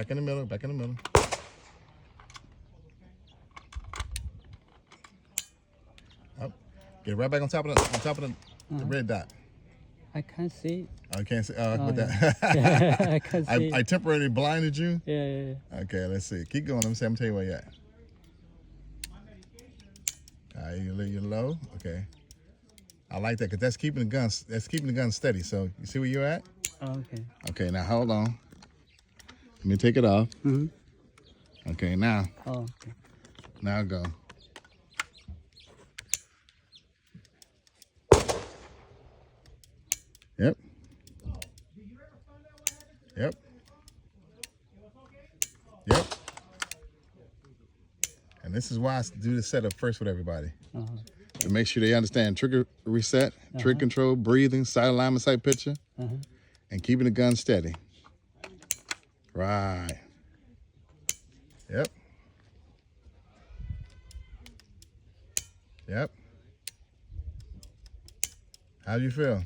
Back in the middle. Back in the middle. Up. Get right back on top of the red dot. I can't see. I can't see. Oh, with yeah. that. Yeah, I can't see. I temporarily blinded you. Yeah. Okay, let's see. Keep going. I'm gonna tell you where you're at. All right, you're low. Okay. I like that because that's keeping the gun. That's keeping the gun steady. So you see where you're at? Oh, okay. Okay. Now hold on. Let me take it off. Mm-hmm. Okay. Now. Oh, okay. Now go. Yep. Yep. Yep. And this is why I do the setup first with everybody. To make sure they understand trigger reset, trigger control, breathing, sight alignment, sight picture, and keeping the gun steady. Right. Yep. Yep. How do you feel?